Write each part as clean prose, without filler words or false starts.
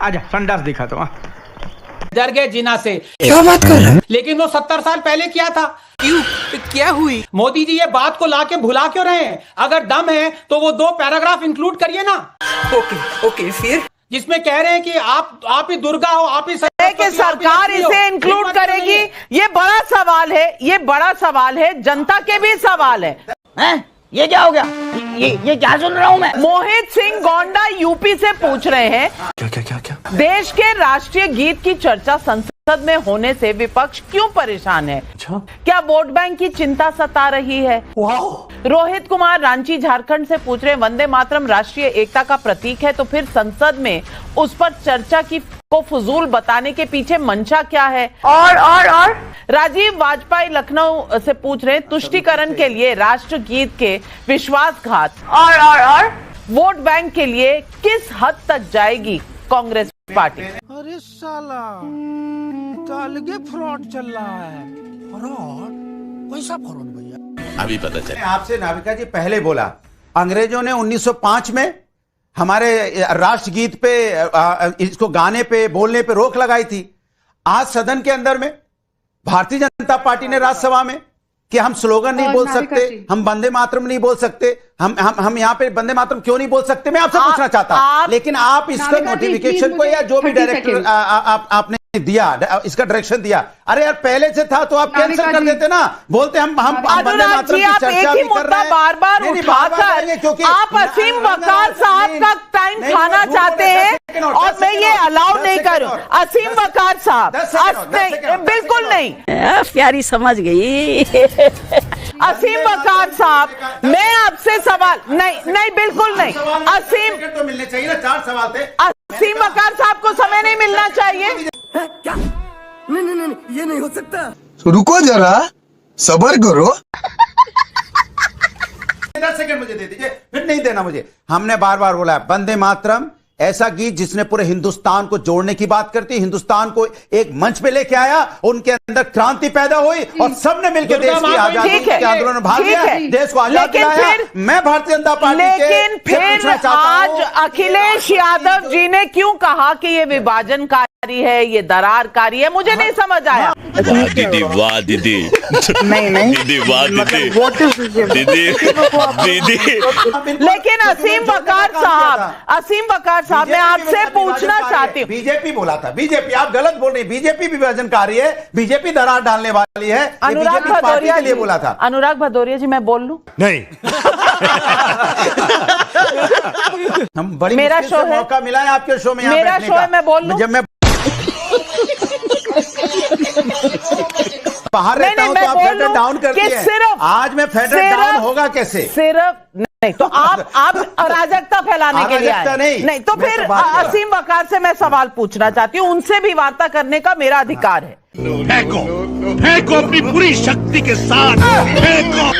आजा संडास दिखा तो। डर गए जीना से। क्या बात कर रहे हैं? लेकिन वो 70 साल पहले किया था। क्यों? क्या हुई? मोदी जी ये बात को लाके भुला क्यों रहे हैं? अगर दम है तो वो 2 पैराग्राफ इंक्लूड करिए ना। ओके फिर जिसमें कह रहे हैं कि आप ही दुर्गा हो, आप ही कि सरकार इसे इंक्लूड करेगी। ये बड़ा सवाल है, ये बड़ा सवाल है, जनता के भी सवाल है। ये क्या हो गया? ये क्या सुन रहा हूँ मैं? मोहित सिंह गोंडा यूपी से पूछ रहे हैं, क्या? देश के राष्ट्रीय गीत की चर्चा संसद में होने से विपक्ष क्यों परेशान है? क्या वोट बैंक की चिंता सता रही है? रोहित कुमार रांची झारखंड से पूछ रहे हैं, वंदे मातरम राष्ट्रीय एकता का प्रतीक है, तो फिर संसद में उस पर चर्चा को फजूल बताने के पीछे मंशा क्या है? और राजीव वाजपेयी लखनऊ से पूछ रहे हैं, तुष्टीकरण के लिए राष्ट्रगीत के विश्वासघात और वोट बैंक के लिए किस हद तक जाएगी कांग्रेस पार्टी? अरे साला अलगे फ्रॉड चल रहा है। फ्रॉड? कैसा फ्रॉड भैया? अभी पता चला। आपसे नाविका जी पहले बोला, अंग्रेजों ने 1905 में हमारे राष्ट्रगीत पे इसको गाने पे बोलने पे रोक लगाई थी। आज सदन के अंदर में भारतीय जनता पार्टी ने राज्यसभा में कि हम स्लोगन नहीं बोल सकते, हम वंदे मातरम नहीं बोल सकते, हम यहाँ पे वंदे मातरम क्यों नहीं बोल सकते? मैं आपसे पूछना चाहता हूं, लेकिन आप इसका नोटिफिकेशन को या जो भी डायरेक्टर आपने दिया, इसका डायरेक्शन दिया, अरे यार पहले से था तो आप कैंसिल कर देते ना। बोलते हम वंदे मातरम की चर्चा भी कर रहे हैं, बार-बार उठाकर आप असीम वकार साहब का टाइम खाना चाहते हैं और मैं ये अलाउ नहीं करूं। असीम वकार साहब बिल्कुल नहीं, प्यारी समझ गई। असीम वकार साहब, मैं आपसे सवाल नहीं बिल्कुल नहीं। असीम तो मिलने चाहिए ना, 4 सवाल थे। असीम वकार साहब को समय नहीं मिलना चाहिए? क्या? नहीं, ये नहीं हो सकता। रुको जरा, सब्र करो। 10 सेकंड मुझे दे दीजिए, फिर नहीं देना मुझे। हमने बार बार बोला है, वंदे मातरम ऐसा गीत जिसने पूरे हिंदुस्तान को जोड़ने की बात करती, हिंदुस्तान को एक मंच पे लेके आया, उनके अंदर क्रांति पैदा हुई और सबने मिलकर देश की आजादी के आंदोलन में भाग लिया, देश को आजाद दिलाया। मैं भारतीय जनता पार्टी लेकिन फिर आज अखिलेश यादव जी ने क्यों कहा कि ये विभाजनकारी है, ये दरारकारी है? मुझे नहीं समझ आया। दीदी वाह दीदी, नहीं दीदी वाह दीदी, दीदी। लेकिन असीम वकार साहब मैं आपसे पूछना चाहती हूँ। बीजेपी बोला था, बीजेपी आप गलत बोल रही, बीजेपी विभाजनकारी है, बीजेपी दरार डालने वाली है, अनुराग भदौरिया के लिए बोला था। अनुराग भदौरिया जी, मैं बोल लूं? नहीं। हम बड़ी मेरा मुश्किल शो से है, मौका मिला है आपके शो में, मेरा शो है, मैं बोल लूं? जब मैं बाहर रहता हूं तो आप फेडर डाउन करती हैं। आज मैं फेडर डाउन होगा कैसे? सिर्फ नहीं तो आप अराजकता फैलाने के लिए आए। नहीं तो फिर असीम वकार से मैं सवाल पूछना चाहती हूँ, उनसे भी वार्ता करने का मेरा अधिकार है। फेंको अपनी पूरी शक्ति के साथ फेंको।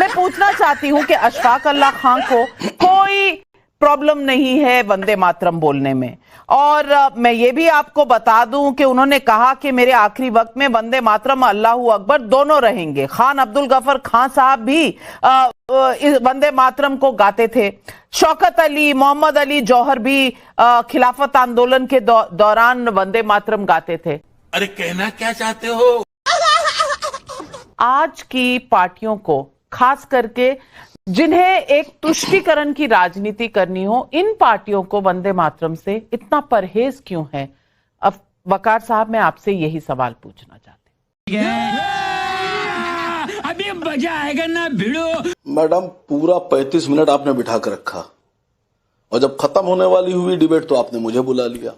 मैं पूछना चाहती हूँ कि अशफाक अल्लाह खान को कोई प्रॉब्लम नहीं है वंदे मातरम बोलने में, और मैं ये भी आपको बता दूं कि उन्होंने कहा कि मेरे आखिरी वक्त में वंदे मातरम अल्लाहू अकबर दोनों रहेंगे। खान अब्दुल गफर खान साहब भी इस वंदे मातरम को गाते थे। शौकत अली, मोहम्मद अली जौहर भी खिलाफत आंदोलन के दौरान वंदे मातरम गाते थे। अरे कहना क्या चाहते हो? आज की पार्टियों को, खास करके जिन्हें एक तुष्टीकरण की राजनीति करनी हो, इन पार्टियों को वंदे मातरम से इतना परहेज क्यों है? अब वकार साहब, मैं आपसे यही सवाल पूछना चाहती हूँ। अभी मजा आएगा ना भिड़ो। मैडम पूरा 35 मिनट आपने बिठा कर रखा और जब खत्म होने वाली हुई डिबेट तो आपने मुझे बुला लिया।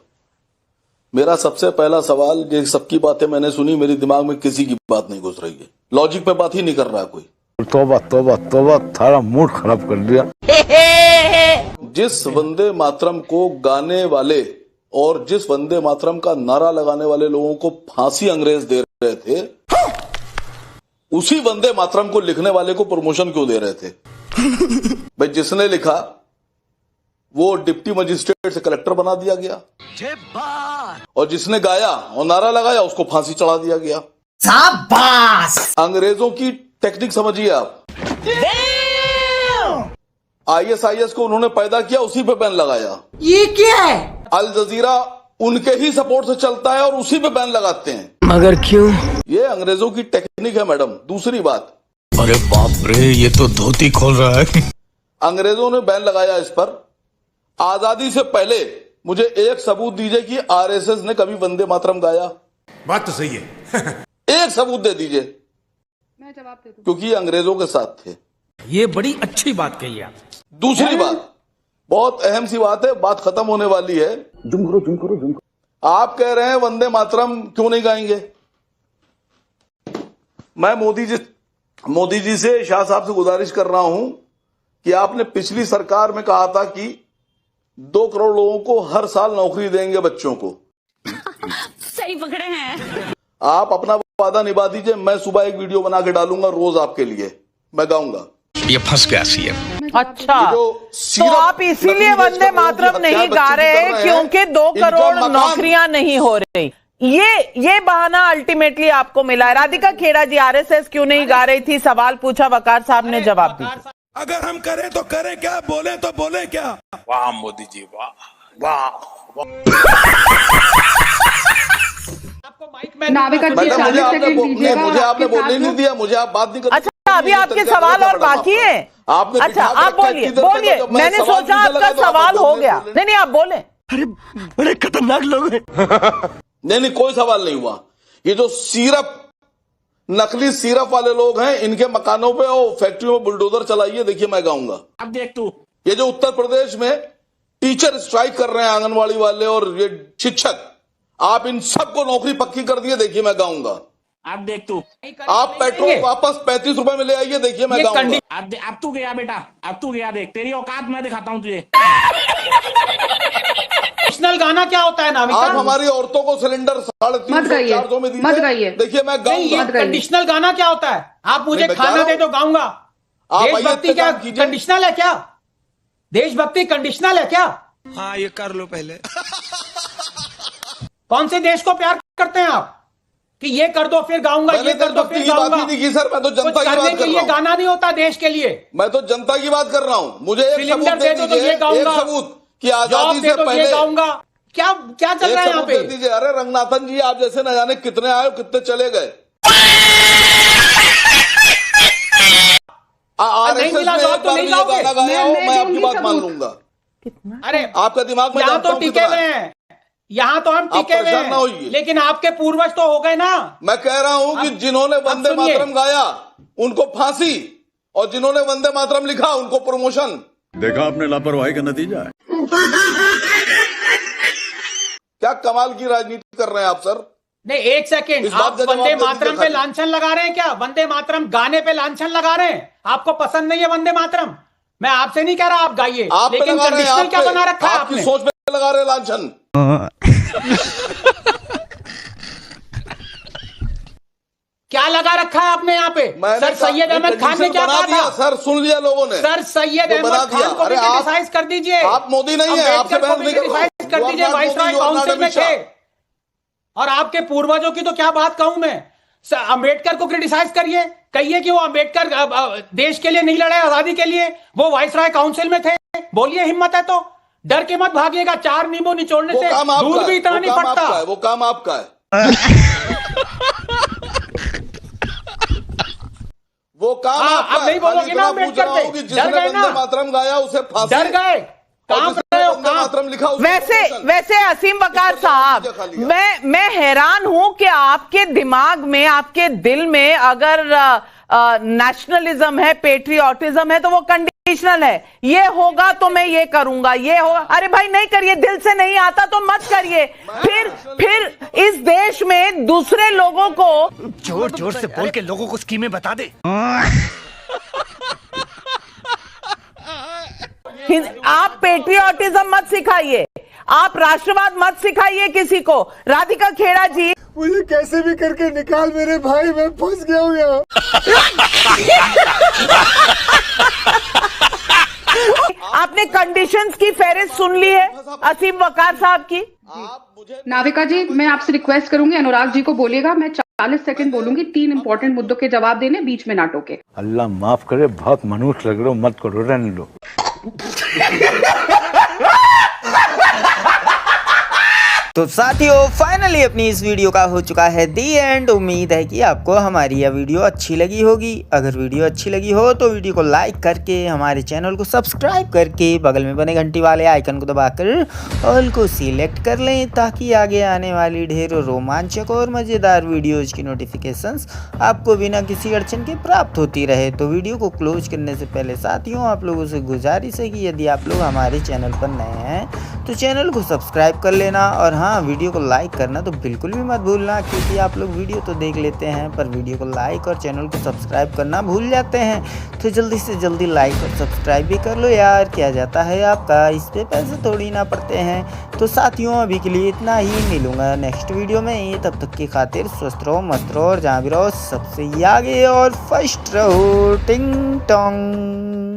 मेरा सबसे पहला सवाल, ये सबकी बातें मैंने सुनी, मेरे दिमाग में किसी की बात नहीं घुस रही है, लॉजिक पे बात ही नहीं कर रहा कोई। तोबा तोबा तोबा, थारा मूड खराब कर दिया। जिस वंदे मातरम को गाने वाले और जिस वंदे मातरम का नारा लगाने वाले लोगों को फांसी अंग्रेज दे रहे थे, उसी वंदे मातरम को लिखने वाले को प्रमोशन क्यों दे रहे थे? भाई जिसने लिखा वो डिप्टी मजिस्ट्रेट से कलेक्टर बना दिया गया, और जिसने गाया और नारा लगाया उसको फांसी चढ़ा दिया गया। शाबाश! अंग्रेजों की टेक्निक समझिए आप। ISIS को उन्होंने पैदा किया, उसी पे बैन लगाया। ये क्या है? अल जजीरा उनके ही सपोर्ट से चलता है और उसी पे बैन लगाते हैं। मगर क्यों? ये अंग्रेजों की टेक्निक है मैडम। दूसरी बात, अरे बाप रे, ये तो धोती खोल रहा है। अंग्रेजों ने बैन लगाया इस पर। आजादी से पहले मुझे एक सबूत दीजिए कि RSS ने कभी वंदे मातरम गाया। बात तो सही है। एक सबूत दे दीजिए। मैं जवाब दे दूं। क्योंकि ये अंग्रेजों के साथ थे। ये बड़ी अच्छी बात कही आप। दूसरी बात, बहुत अहम सी बात है, बात खत्म होने वाली है। जुम करो। आप कह रहे हैं वंदे मातरम क्यों नहीं गाएंगे? मैं मोदी जी से, शाह साहब से गुजारिश कर रहा हूं कि आपने पिछली सरकार में कहा था कि 2 करोड़ लोगों को हर साल नौकरी देंगे बच्चों को। सही पकड़े हैं। आप अपना वादा निभा दीजिए। मैं सुबह एक वीडियो बना के डालूंगा रोज आपके लिए, मैं गाऊंगा। ये फंस गया CM। अच्छा, तो आप इसीलिए वंदे मातरम नहीं गा रहे क्योंकि 2 करोड़ नौकरियां नहीं हो रही। ये बहाना अल्टीमेटली आपको मिला है। राधिका खेड़ा जी RSS क्यों नहीं गा रही थी, सवाल पूछा, वकार साहब ने जवाब दिया। अगर हम करें तो करें क्या, बोले तो बोले क्या। वाह मोदी जी, वाह वाह। नाविका जी 40 सेकंड दीजिएगा। मुझे आपने बोलने नहीं दिया, मुझे आप बात नहीं कर। अच्छा, अभी आपके सवाल और बाकी है। आपने अच्छा, आप बोलिए। मैंने सोचा आपका सवाल हो गया। नहीं, आप बोले। अरे बड़े खतरनाक लोग हैं। नहीं, कोई सवाल नहीं हुआ। ये जो नकली सिरप वाले लोग हैं, इनके मकानों पे और फैक्ट्रियों में बुलडोजर चलाइए, देखिए मैं गाऊंगा। अब देख तू। ये जो उत्तर प्रदेश में टीचर स्ट्राइक कर रहे हैं, आंगनवाड़ी वाले और ये शिक्षक, आप इन सबको नौकरी पक्की कर दिए, देखिए मैं गाऊंगा। अब देख तू। आप पेट्रोल वापस 35 रुपए में ले आइए, देखिए मैं गाऊंगा। अब तू गया बेटा, अब तू गया। देख तेरी औकात मैं दिखाता हूँ तुझे। नेशनल गाना क्या होता है नाविका? आप हमारी औरतों को सिलेंडर 350-400 में दीजिए, देखिए मैं गाऊंगा। कंडीशनल गाना क्या होता है? आप मुझे खाना दे तो गाऊंगा। देशभक्ति क्या कंडीशनल है क्या? देशभक्ति कंडीशनल है क्या? हाँ, ये कर लो पहले। कौन से देश को प्यार करते हैं आप कि ये कर दो फिर गाऊंगा, ये कर दो फिर गाऊंगा? नहीं की सर, मैं तो जनता की बात करने के लिए गाना नहीं होता देश के लिए। मैं तो जनता की बात कर रहा हूँ। मुझे एक सबूत दे दो तो ये गाऊंगा, एक सबूत कि आजादी से पहले गाऊंगा। क्या चल रहा है यहाँ पे? दीजिए। अरे रंगनाथन जी, आप जैसे न जाने कितने आए कितने चले गए। नहीं मिला जवाब तो नहीं लाओगे। मैं आपकी बात मान लूंगा। अरे आपका दिमाग में यहाँ तो टिके हुए हैं, यहाँ तो हम टिके हुए हैं, लेकिन आपके पूर्वज तो हो गए ना। मैं कह रहा हूं कि जिन्होंने वंदे मातरम गाया उनको फांसी, और जिन्होंने वंदे मातरम लिखा उनको प्रमोशन। देखा आपने लापरवाही का नतीजा है। क्या कमाल की राजनीति कर रहे हैं आप सर। नहीं, एक सेकेंड, आप वंदे मातरम पे लांछन लगा रहे हैं क्या? वंदे मातरम गाने पे लांछन लगा रहे हैं? आपको पसंद नहीं है वंदे मातरम? मैं आपसे नहीं कह रहा आप गाइए, लेकिन कंडीशनल क्या बना रखा है आपने? सोच पे लगा रहे लांछन। क्या लगा रखा है आपने यहाँ पे? सर सैयद अहमद खान ने क्या कहा था? सर सुन लिया लोगों ने। सर सैयद अहमद खान को भी क्रिटिसाइज कर दीजिए। आप मोदी नहीं है, आपसे बहस नहीं कर दीजिए। वाइसरॉय काउंसिल में थे, और आपके पूर्वजों की तो क्या बात कहूं मैं। अंबेडकर को क्रिटिसाइज करिए, कहिए कि वो अंबेडकर देश के लिए नहीं लड़े, आजादी के लिए, वो वाइसरॉय काउंसिल में थे। बोलिए, हिम्मत है तो डर के मत भागिएगा। 4 नींबू निचोड़ने से दूध भी इतना नहीं फटता। वो काम आपका है। वो काम आपका आप नहीं बोलोगे ना अम्बेडकर पे? डर गए ना? मातरम गाया उसे फांसी, डर गए। मातरम लिखा वैसे असीम वकार साहब, मैं हैरान हूं कि आपके दिमाग में, आपके दिल में अगर नेशनलिज्म है, पेट्रियोटिज्म है, तो वो कंडीशनल है। ये होगा तो मैं ये करूंगा, ये होगा। अरे भाई नहीं करिए, दिल से नहीं आता तो मत करिए। फिर इस देश में दूसरे लोगों को जोर जोर से बोल के लोगों को स्कीमें बता दे। आप पेट्रियोटिज्म मत सिखाइए, आप राष्ट्रवाद मत सिखाइए किसी को। राधिका खेड़ा जी, मुझे कैसे भी करके निकाल मेरे भाई, मैं फंस गया हूँ यहाँ। आपने कंडीशंस की फेहरिस्त सुन ली है असीम वकार साहब की? नाविका जी, मैं आपसे रिक्वेस्ट करूंगी, अनुराग जी को बोलिएगा। मैं 40 सेकंड बोलूंगी, 3 इंपॉर्टेंट मुद्दों के जवाब देने, बीच में ना टोके। अल्लाह माफ करे, बहुत मनुष्य लग रहे हो, मत करो, रहने लो। तो साथियों फाइनली अपनी इस वीडियो का हो चुका है दी एंड। उम्मीद है कि आपको हमारी यह वीडियो अच्छी लगी होगी। अगर वीडियो अच्छी लगी हो तो वीडियो को लाइक करके हमारे चैनल को सब्सक्राइब करके बगल में बने घंटी वाले आइकन को दबाकर ऑल को सिलेक्ट कर लें, ताकि आगे आने वाली ढेरों रोमांचक और मज़ेदार वीडियोज की नोटिफिकेशंस आपको बिना किसी अड़चन के प्राप्त होती रहे। तो वीडियो को क्लोज करने से पहले साथियों आप लोगों से गुजारिश है कि यदि आप लोग हमारे चैनल पर नए हैं तो चैनल को सब्सक्राइब कर लेना, और हाँ वीडियो को लाइक करना तो बिल्कुल भी मत भूलना, क्योंकि आप लोग वीडियो तो देख लेते हैं पर वीडियो को लाइक और चैनल को सब्सक्राइब करना भूल जाते हैं। तो जल्दी से जल्दी लाइक और सब्सक्राइब भी कर लो यार, क्या जाता है आपका, इस पे पैसे थोड़ी ना पड़ते हैं। तो साथियों अभी के लिए इतना ही, मिलूंगा नेक्स्ट वीडियो में। तब तक की खातिर स्वस्थ रहो, मस्त रहो और जहाँ भी रहो सबसे आगे और फर्स्ट रहो। टिंग टोंग।